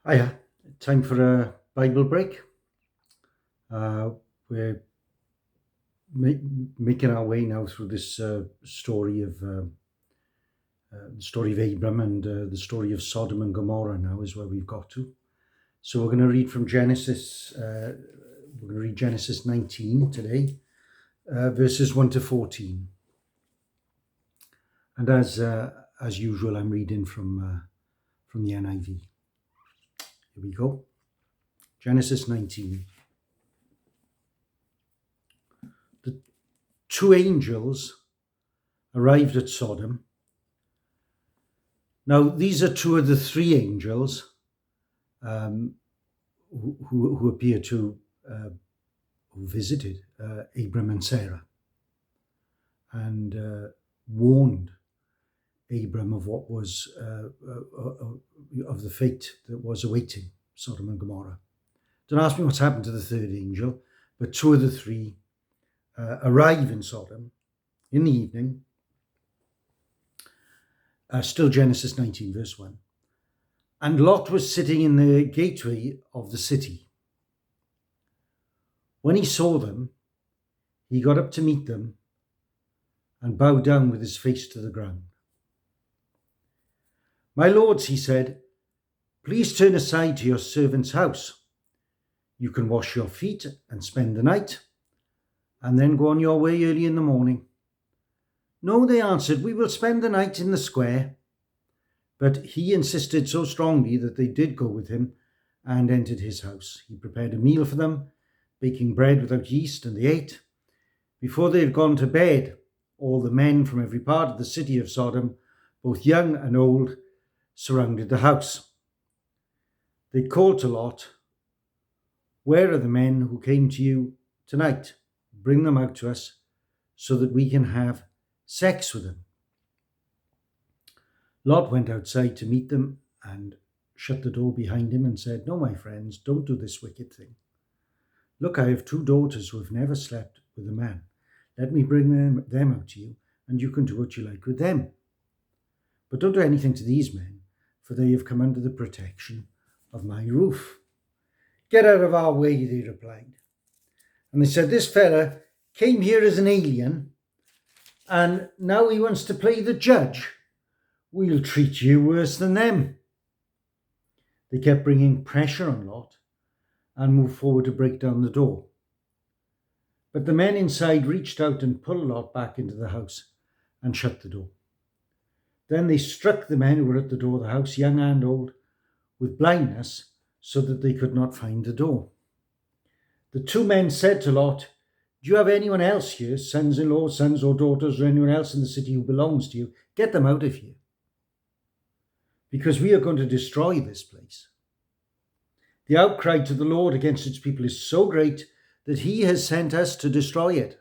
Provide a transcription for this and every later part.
Hiya, time for a Bible break. We're ma- making our way now through this story of the story of Abram and the story of Sodom and Gomorrah. Now is where we've got to. So we're going to read from Genesis. We're going to read Genesis 19 today, verses 1 to 14. And as usual, I'm reading from the NIV. Here we go. Genesis 19. The two angels arrived at Sodom. Now, these are two of the three angels who appear to who visited Abram and Sarah and warned Abram of what was of the fate that was awaiting Sodom and Gomorrah. Don't ask me what's happened to the third angel, but two of the three arrive in Sodom in the evening. Still Genesis 19, verse 1. And Lot was sitting in the gateway of the city. When he saw them, he got up to meet them and bowed down with his face to the ground. My lords, he said, please turn aside to your servant's house. You can wash your feet and spend the night, and then go on your way early in the morning. No, they answered, we will spend the night in the square. But he insisted so strongly that they did go with him and entered his house. He prepared a meal for them, baking bread without yeast, and they ate. Before they had gone to bed, all the men from every part of the city of Sodom, both young and old, surrounded the house. They called to Lot, where are the men who came to you tonight? Bring them out to us so that we can have sex with them. Lot went outside to meet them and shut the door behind him and said, no, my friends, don't do this wicked thing. Look, I have two daughters who have never slept with a man. Let me bring them out to you, and you can do what you like with them. But don't do anything to these men, for they have come under the protection of my roof. Get out of our way, they replied. And they said, this fella came here as an alien, and now he wants to play the judge. We'll treat you worse than them. They kept bringing pressure on Lot and moved forward to break down the door. But the men inside reached out and pulled Lot back into the house and shut the door. Then they struck the men who were at the door of the house, young and old, with blindness so that they could not find the door. The two men said to Lot, do you have anyone else here, sons-in-law, sons or daughters, or anyone else in the city who belongs to you? Get them out of here, because we are going to destroy this place. The outcry to the Lord against its people is so great that he has sent us to destroy it.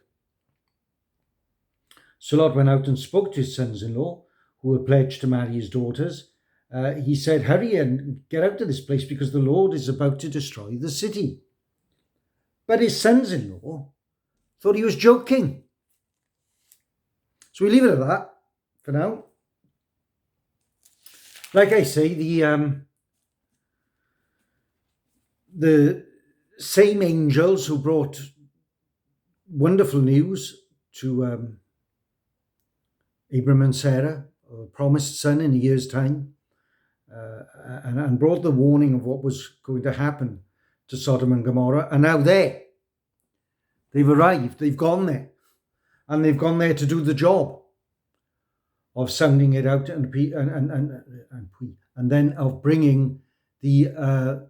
So Lot went out and spoke to his sons-in-law, who were pledged to marry his daughters. He said, hurry and get out of this place, because the Lord is about to destroy the city. But his sons-in-law thought he was joking. So we leave it at that for now. Like I say, the same angels who brought wonderful news to Abram and Sarah, a promised son in a year's time, and brought the warning of what was going to happen to Sodom and Gomorrah, are now there. They've arrived, they've gone there, and they've gone there to do the job of sounding it out and then of bringing the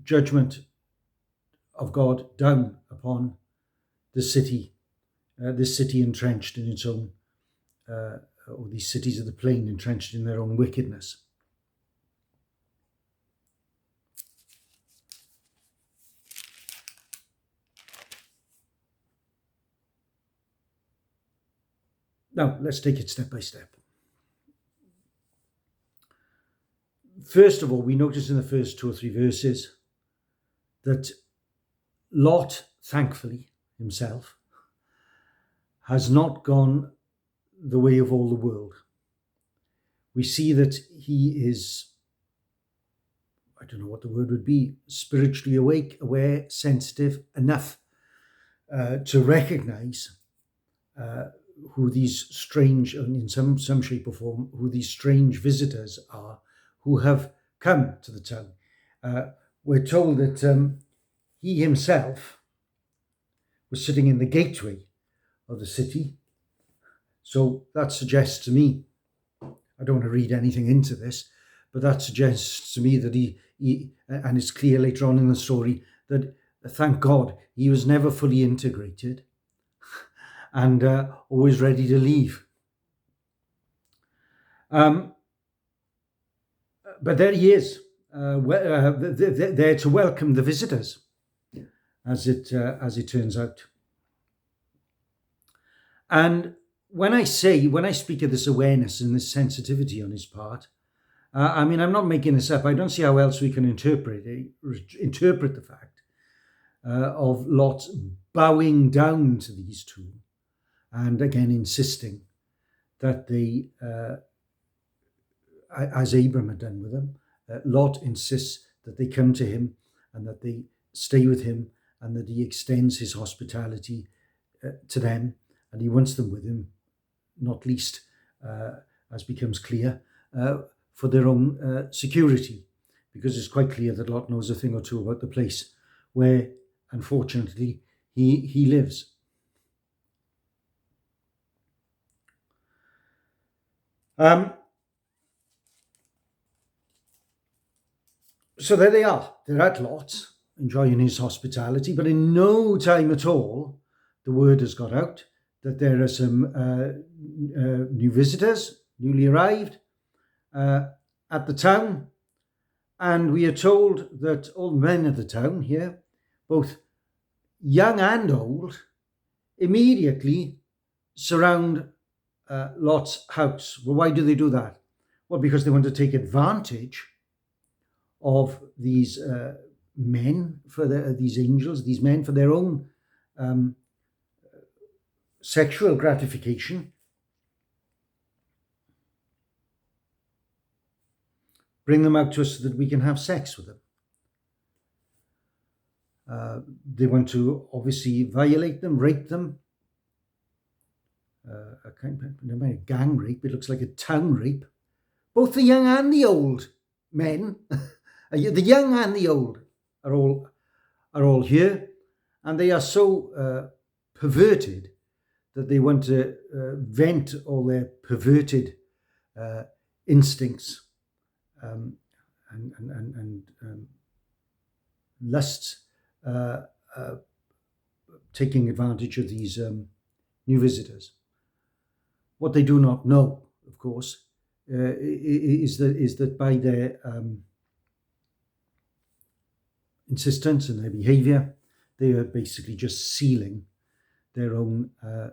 judgment of God down upon the city, this city entrenched in its own, or these cities of the plain entrenched in their own wickedness. Now, let's take it step by step. First of all, we notice in the first 2 or 3 verses that Lot, thankfully, himself, has not gone the way of all the world. We see that he is I don't know what the word would be, spiritually awake, aware, sensitive enough to recognize who these strange, in some shape or form, who these strange visitors are who have come to the town. We're told that he himself was sitting in the gateway of the city. So that suggests to me, I don't want to read anything into this, but that suggests to me that he and it's clear later on in the story that, thank God, he was never fully integrated and always ready to leave. But there he is, there to welcome the visitors, as it turns out. And when I speak of this awareness and this sensitivity on his part, I'm not making this up. I don't see how else we can interpret the fact of Lot bowing down to these two, and again insisting that they, as Abram had done with them, Lot insists that they come to him and that they stay with him and that he extends his hospitality to them, and he wants them with him, not least, as becomes clear, for their own security, because it's quite clear that Lot knows a thing or two about the place where, unfortunately, he lives. So there they are. They're at Lot, enjoying his hospitality, but in no time at all, the word has got out that there are some new visitors, newly arrived, at the town, and we are told that all men of the town here, both young and old, immediately surround Lot's house. Well, why do they do that? Well, because they want to take advantage of these men, these angels, these men, for their own sexual gratification. Bring them out to us so that we can have sex with them. They want to obviously violate them, rape them. A kind of gang rape. It looks like a town rape. Both the young and the old men, the young and the old, are all here, and they are so perverted that they want to vent all their perverted instincts and lusts, taking advantage of these new visitors. What they do not know, of course, is that by their insistence and their behaviour, they are basically just sealing their own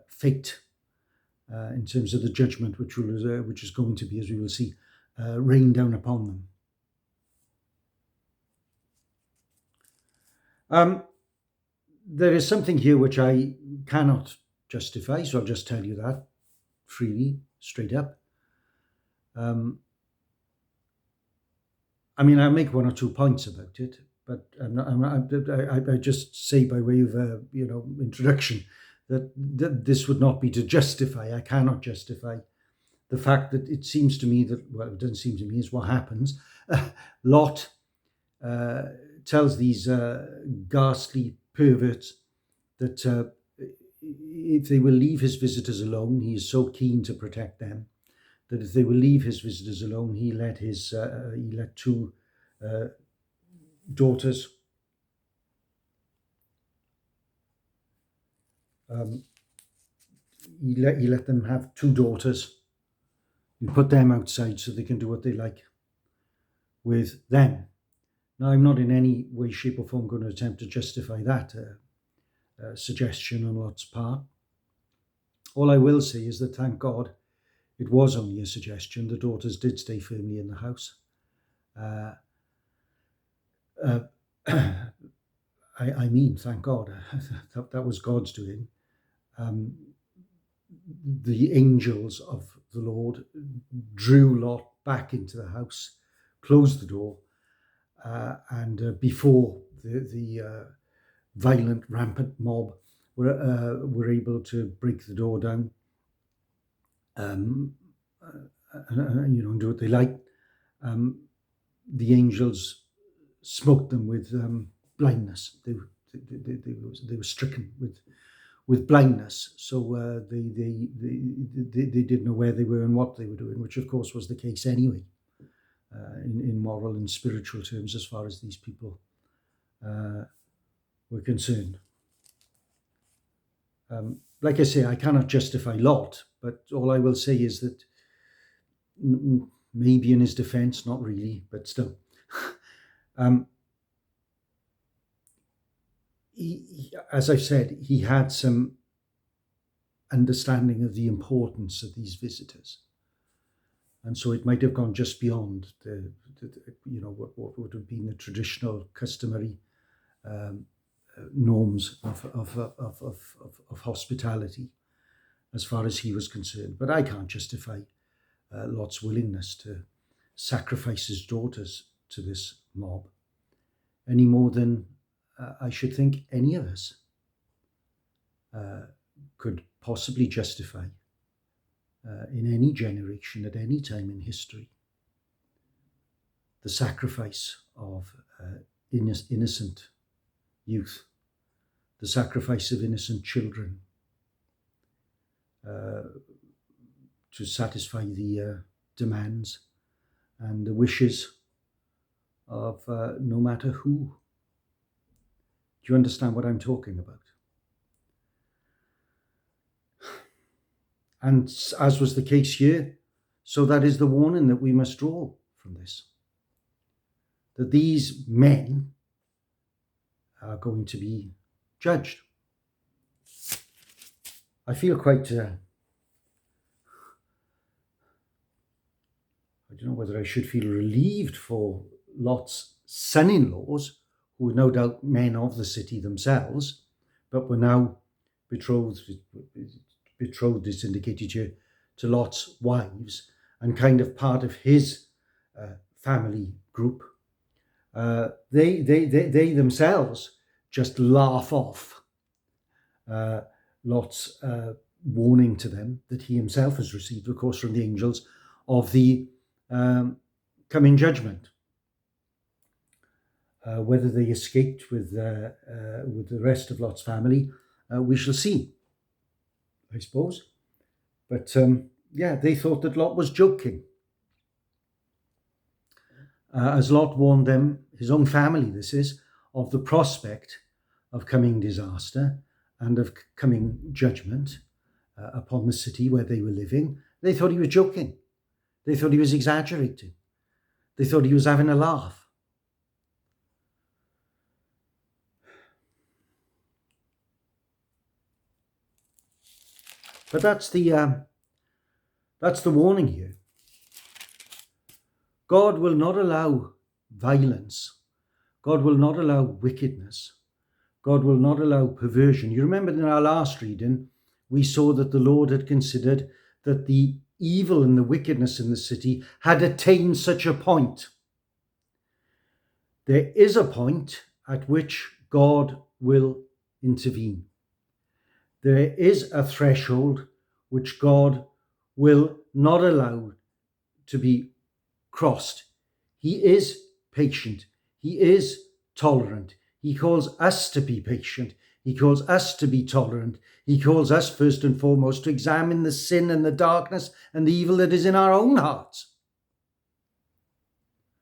fate in terms of the judgment which is going to be, as we will see, rain down upon them. There is something here which I cannot justify, so I'll just tell you that freely, straight up. I'll make one or two points about it, but I just say by way of introduction that this would not be to justify. I cannot justify the fact that it seems to me that, well, it doesn't seem to me, is what happens. Lot tells these ghastly perverts that if they will leave his visitors alone, he is so keen to protect them that if they will leave his visitors alone, he let two daughters he let them have two daughters. He put them outside so they can do what they like with them. Now, I'm not in any way, shape or form going to attempt to justify that suggestion on Lot's part. All I will say is that, thank God, it was only a suggestion. The daughters did stay firmly in the house. Thank God, that was God's doing. The angels of the Lord drew Lot back into the house, closed the door, and before the violent, rampant mob were able to break the door down, and do what they liked. The angels smote them with blindness. They were stricken with blindness, so they didn't know where they were and what they were doing, which of course was the case anyway, in moral and spiritual terms, as far as these people were concerned. Like I say, I cannot justify Lot, but all I will say is that maybe in his defense, not really, but still. As I've said, he had some understanding of the importance of these visitors. And so it might have gone just beyond what would have been the traditional, customary norms of hospitality, as far as he was concerned. But I can't justify Lot's willingness to sacrifice his daughters to this mob any more than I should think any of us could possibly justify in any generation at any time in history the sacrifice of innocent youth, the sacrifice of innocent children to satisfy the demands and the wishes of no matter who. Do you understand what I'm talking about? And as was the case here, so that is the warning that we must draw from this. That these men are going to be judged. I feel quite, I don't know whether I should feel relieved for Lot's son-in-laws, who were no doubt men of the city themselves, but were now betrothed is indicated here, to Lot's wives, and kind of part of his family group. They themselves just laugh off Lot's warning to them that he himself has received, of course, from the angels, of the coming judgment. Whether they escaped with the rest of Lot's family, we shall see, I suppose. But they thought that Lot was joking. As Lot warned them, his own family this is, of the prospect of coming disaster and of coming judgment upon the city where they were living, they thought he was joking. They thought he was exaggerating. They thought he was having a laugh. But that's the warning here. God will not allow violence. God will not allow wickedness. God will not allow perversion. You remember in our last reading, we saw that the Lord had considered that the evil and the wickedness in the city had attained such a point. There is a point at which God will intervene. There is a threshold which God will not allow to be crossed. He is patient. He is tolerant. He calls us to be patient. He calls us to be tolerant. He calls us first and foremost to examine the sin and the darkness and the evil that is in our own hearts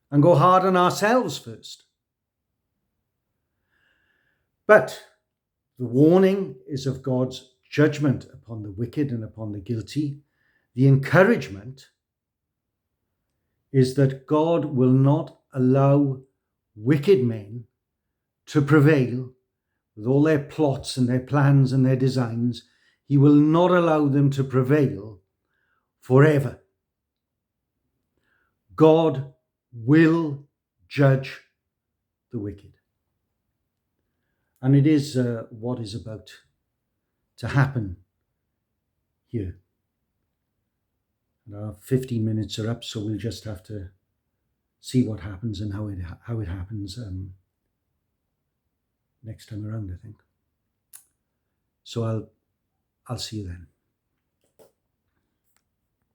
and go hard on ourselves first. But the warning is of God's judgment upon the wicked and upon the guilty. The encouragement is that God will not allow wicked men to prevail with all their plots and their plans and their designs. He will not allow them to prevail forever. God will judge the wicked. And it is what is about to happen here. And our 15 minutes are up, so we'll just have to see what happens and how it happens next time around, I think. So I'll see you then.